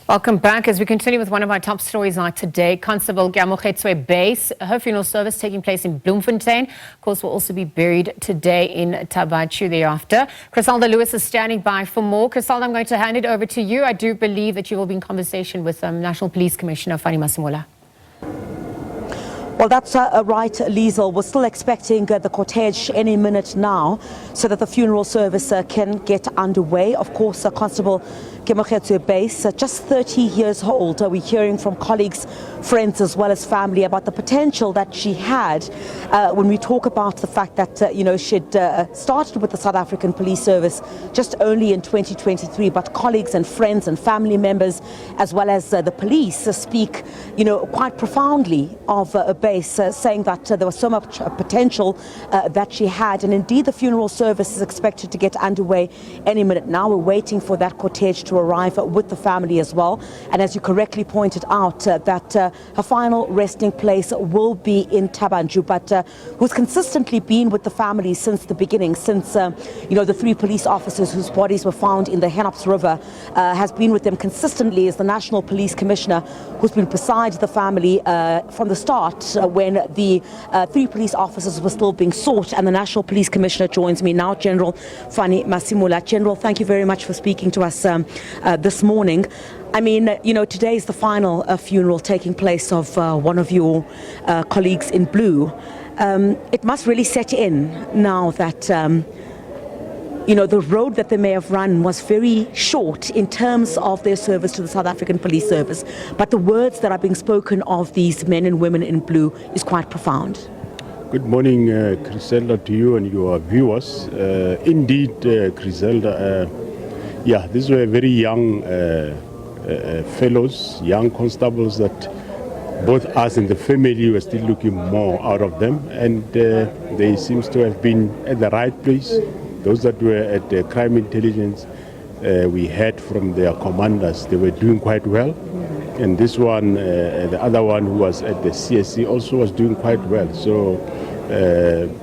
Welcome back as we continue with one of our top stories today. Constable Keamogetswe Buys, her funeral service taking place in Bloemfontein. Of course, will also be buried today in Thaba Nchu thereafter. Chriselda Lewis is standing by for more. Chriselda, I'm going to hand it over to you. I do believe that you will be in conversation with National Police Commissioner Thaba Nchu. Well, that's right, Liesel. We're still expecting the cortege any minute now so that the funeral service can get underway. Of course, Constable Keamogetswe Buys, just 30 years old. We're hearing from colleagues, friends, as well as family about the potential that she had when we talk about the fact that, she'd started with the South African Police Service just only in 2023, but colleagues and friends and family members, as well as the police, speak, quite profoundly of Buys, saying that there was so much potential that she had. And indeed, the funeral service is expected to get underway any minute now. We're waiting for that cortege to arrive with the family as well. And as you correctly pointed out, that her final resting place will be in Thaba Nchu, but who's consistently been with the family since the beginning, since, the 3 police officers whose bodies were found in the Henops River, has been with them consistently, is the National Police Commissioner, who's been beside the family from the start when the 3 police officers were still being sought. And the National Police Commissioner joins me now, General Fani Masimula. General, thank you very much for speaking to us this morning. I mean, today is the final funeral taking place of one of your colleagues in blue. It must really set in now that, the road that they may have run was very short in terms of their service to the South African Police Service. But the words that are being spoken of these men and women in blue is quite profound. Good morning, Chriselda, to you and your viewers. Indeed, Chriselda, these were very young fellows, young constables that both us and the family were still looking more out of them, and they seems to have been at the right place. Those that were at the crime intelligence, we heard from their commanders, they were doing quite well. And this one, the other one who was at the CSC also was doing quite well. So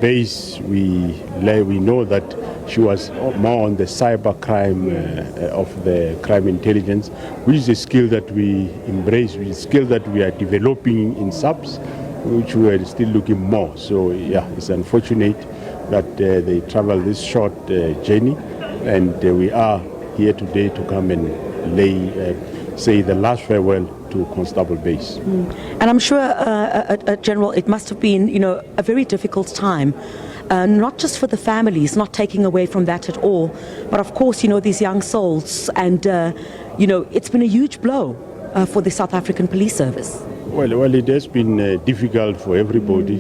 Buys, we know that she was more on the cyber crime of the crime intelligence, which is a skill that we embrace, which is a skill that we are developing in SABC, which we are still looking more. So it's unfortunate that they travel this short journey, and we are here today to come and say the last farewell to Constable Buys. And I'm sure, General, it must have been, a very difficult time. Not just for the families, not taking away from that at all, but of course, these young souls, and it's been a huge blow for the South African Police Service. Well, it has been difficult for everybody,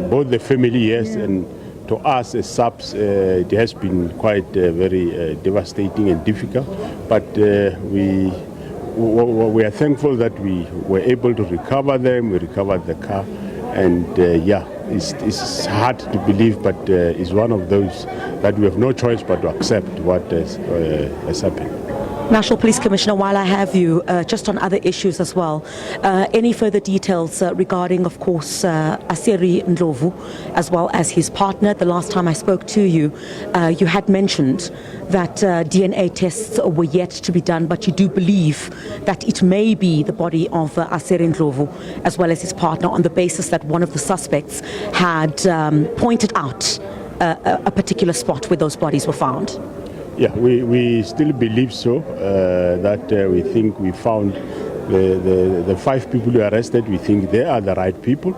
both the family, yes, and to us as SABC, it has been quite very devastating and difficult. But we are thankful that we were able to recover them. We recovered the car, and it's hard to believe, but it's one of those that we have no choice but to accept what has happened. National Police Commissioner, while I have you, just on other issues as well, any further details regarding, of course, Aseri Ndlovu, as well as his partner? The last time I spoke to you, you had mentioned that DNA tests were yet to be done, but you do believe that it may be the body of Aseri Ndlovu, as well as his partner, on the basis that one of the suspects had pointed out a particular spot where those bodies were found. Yeah, we still believe so, that we think we found the 5 people who are arrested. We think they are the right people.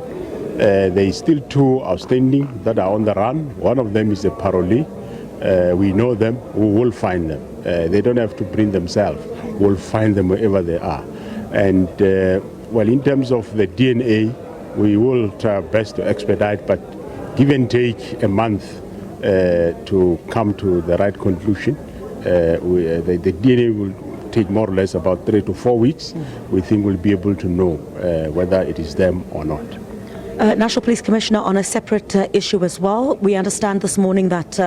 There is still 2 outstanding that are on the run. One of them is a parolee. We know them, we will find them. They don't have to bring themselves. We'll find them wherever they are. And in terms of the DNA, we will try our best to expedite, but give and take a month to come to the right conclusion. The DNA will take more or less about 3 to 4 weeks. We think we'll be able to know whether it is them or not. National Police Commissioner, on a separate issue as well, we understand this morning that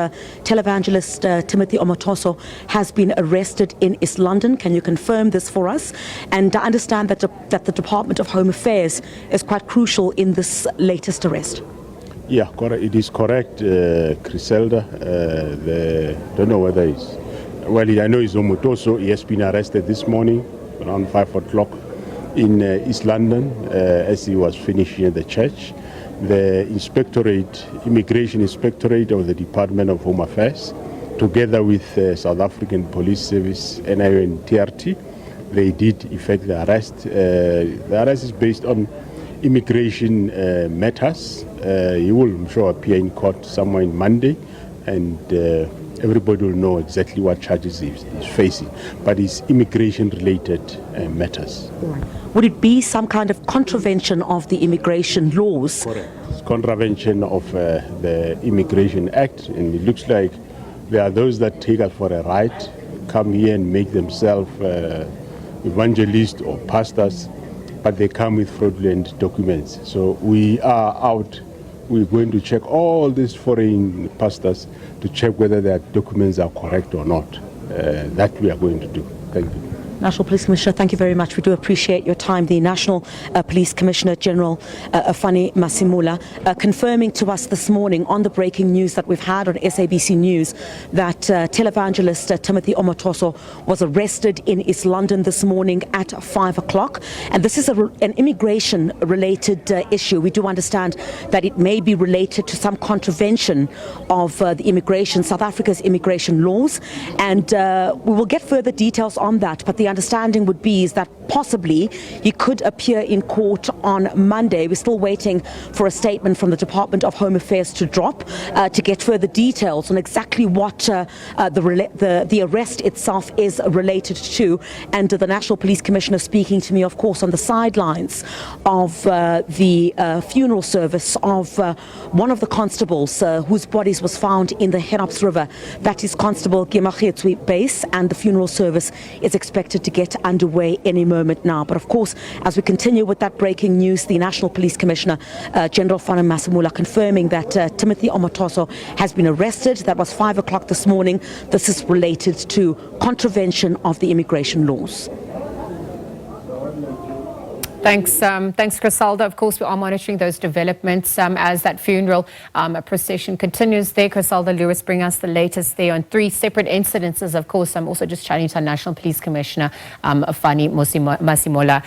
televangelist Timothy Omotoso has been arrested in East London. Can you confirm this for us? And I understand that the Department of Home Affairs is quite crucial in this latest arrest. Yeah, it is correct, Chriselda. Don't know whether it's... Well, I know it's Omotoso. He has been arrested this morning. around 5 o'clock in East London as he was finishing at the church. The Immigration Inspectorate of the Department of Home Affairs, together with South African Police Service, NIO and TRT, they did effect the arrest. The arrest is based on immigration matters. He will, I'm sure, appear in court somewhere in Monday, and everybody will know exactly what charges he's facing. But it's immigration-related matters. Right. Would it be some kind of contravention of the immigration laws? Correct. It's contravention of the Immigration Act, and it looks like there are those that take us for a ride, come here and make themselves evangelists or pastors, but they come with fraudulent documents. So we are out. We're going to check all these foreign pastors to check whether their documents are correct or not. That we are going to do. Thank you. National Police Commissioner, thank you very much. We do appreciate your time. The National Police Commissioner General Afani Masimula confirming to us this morning on the breaking news that we've had on SABC News that televangelist Timothy Omotoso was arrested in East London this morning at 5 o'clock. And this is an immigration-related issue. We do understand that it may be related to some contravention of South Africa's immigration laws. And we will get further details on that. But the understanding would be is that possibly he could appear in court on Monday. We're still waiting for a statement from the Department of Home Affairs to drop to get further details on exactly what the arrest itself is related to. And the National Police Commissioner speaking to me, of course, on the sidelines of the funeral service of one of the constables whose bodies was found in the Henops River. That is Constable Keamogetswe Buys, and the funeral service is expected to get underway any moment now. But of course, as we continue with that breaking news, the National Police Commissioner General Afani Masimula confirming that Timothy Omotoso has been arrested. That was 5 o'clock this morning. This is related to contravention of the immigration laws. Thanks, Chriselda. Of course, we are monitoring those developments as that funeral procession continues there. Chriselda Lewis bring us the latest there on 3 separate incidences. Of course, I'm also just chatting to our National Police Commissioner, Afani Masimula.